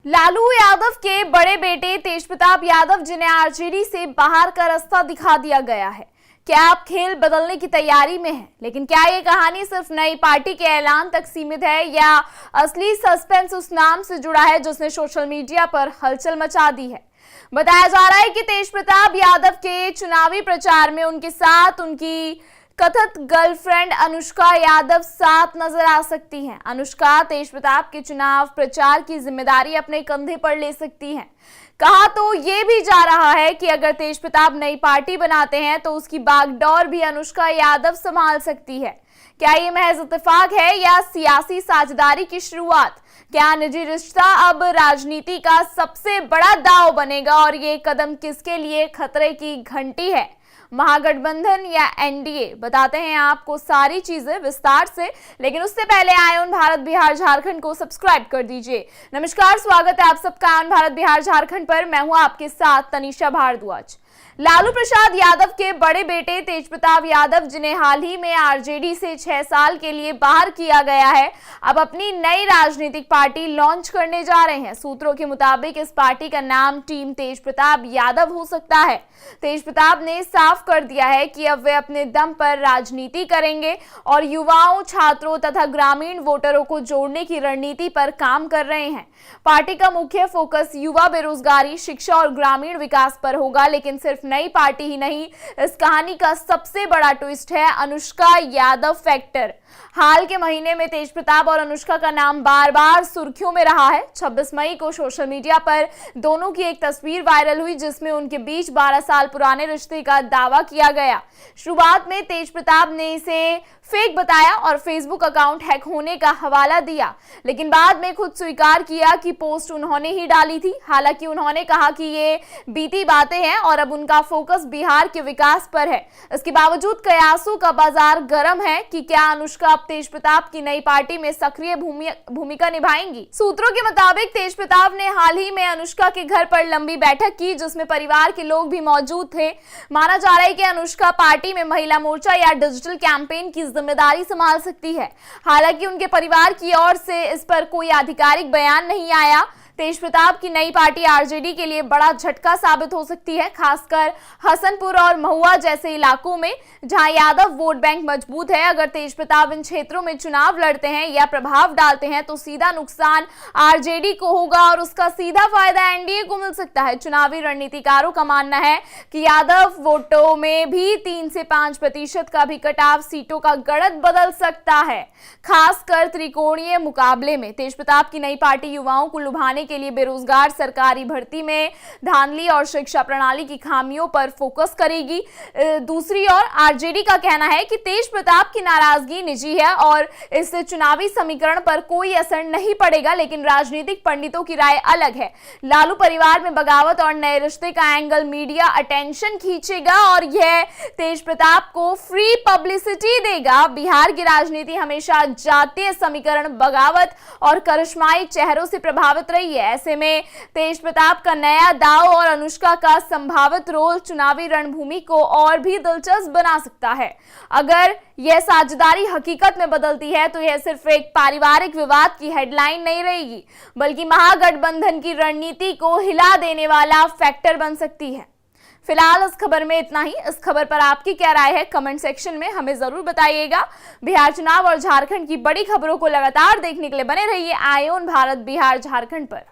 लालू यादव के बड़े बेटे तेजप्रताप यादव जिन्हें आरजेडी से बाहर का रास्ता दिखा दिया गया है। क्या आप खेल बदलने की तैयारी में हैं? लेकिन क्या ये कहानी सिर्फ नई पार्टी के ऐलान तक सीमित है या असली सस्पेंस उस नाम से जुड़ा है जिसने सोशल मीडिया पर हलचल मचा दी है? बताया जा रहा है कि तेजप्रताप यादव के चुनावी प्रचार में उनके साथ उनकी कथित गर्लफ्रेंड अनुष्का यादव साथ नजर आ सकती हैं। अनुष्का तेजप्रताप के चुनाव प्रचार की जिम्मेदारी अपने कंधे पर ले सकती हैं। कहा तो ये भी जा रहा है कि अगर तेजप्रताप नई पार्टी बनाते हैं तो उसकी बागडोर भी अनुष्का यादव संभाल सकती है। क्या ये महज इत्तेफाक है या सियासी साझेदारी की शुरुआत? क्या निजी रिश्ता अब राजनीति का सबसे बड़ा दांव बनेगा और ये कदम किसके लिए खतरे की घंटी है? महागठबंधन या एनडीए? बताते हैं आपको सारी चीजें विस्तार से, लेकिन उससे पहले आयोन भारत बिहार झारखंड को सब्सक्राइब कर दीजिए। नमस्कार, स्वागत है आप सबका आयोन भारत बिहार झारखंड पर। मैं हूं आपके साथ तनिषा भारद्वाज। लालू प्रसाद यादव के बड़े बेटे तेजप्रताप यादव, जिन्हें हाल ही में आरजेडी से 6 साल के लिए बाहर किया गया है, अब अपनी नई राजनीतिक पार्टी लॉन्च करने जा रहे हैं। सूत्रों के मुताबिक इस पार्टी का नाम टीम तेजप्रताप यादव हो सकता है। तेजप्रताप ने साफ कर दिया है कि अब वे अपने दम पर राजनीति करेंगे और युवाओं, छात्रों तथा ग्रामीण वोटरों को जोड़ने की रणनीति पर काम कर रहे हैं। पार्टी का मुख्य फोकस युवा बेरोजगारी, शिक्षा और ग्रामीण विकास पर होगा। लेकिन सिर्फ नई पार्टी ही नहीं, इस कहानी का सबसे बड़ा ट्विस्ट है अनुष्का यादव फैक्टर। हाल के महीने में तेजप्रताप और अनुष्का का नाम बार बार सुर्खियों में रहा है। 26 मई को सोशल मीडिया पर दोनों की एक तस्वीर वायरल हुई जिसमें उनके बीच 12 साल पुराने रिश्ते का दावा किया गया। शुरुआत में तेजप्रताप ने इसे फेक बताया और फेसबुक अकाउंट हैक होने का हवाला दिया, लेकिन बाद में खुद स्वीकार किया कि पोस्ट उन्होंने ही डाली थी। हालांकि उन्होंने कहा कि ये बीती बातें हैं और अब उनका फोकस बिहार के विकास पर है। इसके बावजूद कयासों का बाजार गर्म है कि क्या अनुष्का अब तेजप्रताप की नई पार्टी में सक्रिय भूमिका निभाएंगी। सूत्रों के मुताबिक तेजप्रताप ने हाल ही में अनुष्का के घर पर लंबी बैठक की जिसमें परिवार के लोग भी मौजूद थे। माना जा रहा है कि अनुष्का पार्टी में महिला मोर्चा या डिजिटल कैंपेन की जिम्मेदारी संभाल सकती है। हालांकि उनके परिवार की ओर से इस पर कोई आधिकारिक बयान नहीं आया। तेजप्रताप की नई पार्टी आरजेडी के लिए बड़ा झटका साबित हो सकती है, खासकर हसनपुर और महुआ जैसे इलाकों में जहां यादव वोट बैंक मजबूत है। अगर तेजप्रताप इन क्षेत्रों में चुनाव लड़ते हैं या प्रभाव डालते हैं तो सीधा नुकसान आरजेडी को होगा और उसका सीधा फायदा एनडीए को मिल सकता है। चुनावी रणनीतिकारों का मानना है कि यादव वोटों में भी 3 से 5% का भी कटाव सीटों का गणित बदल सकता है, खासकर त्रिकोणीय मुकाबले में। तेजप्रताप की नई पार्टी युवाओं को लुभाने के लिए बेरोजगार, सरकारी भर्ती में धांधली और शिक्षा प्रणाली की खामियों पर फोकस करेगी। दूसरी ओर आरजेडी का कहना है कि तेजप्रताप की नाराजगी निजी है और इससे चुनावी समीकरण पर कोई असर नहीं पड़ेगा, लेकिन राजनीतिक पंडितों की राय अलग है। लालू परिवार में बगावत और नए रिश्ते का एंगल मीडिया अटेंशन खींचेगा और यह तेजप्रताप को फ्री पब्लिसिटी देगा। बिहार की राजनीति हमेशा जातीय समीकरण, बगावत और करिश्माई चेहरों से प्रभावित रही है। ऐसे में तेजप्रताप का नया दाव और अनुष्का का संभावित रोल चुनावी रणभूमि को और भी दिलचस्प बना सकता है। अगर यह साझेदारी हकीकत में बदलती है तो यह सिर्फ एक पारिवारिक विवाद की हेडलाइन नहीं रहेगी, बल्कि महागठबंधन की रणनीति को हिला देने वाला फैक्टर बन सकती है। फिलहाल इस खबर में इतना ही। इस खबर पर आपकी क्या राय है कमेंट सेक्शन में हमें जरूर बताइएगा। बिहार चुनाव और झारखंड की बड़ी खबरों को लगातार देखने के लिए बने रहिए आयोन भारत बिहार झारखंड पर।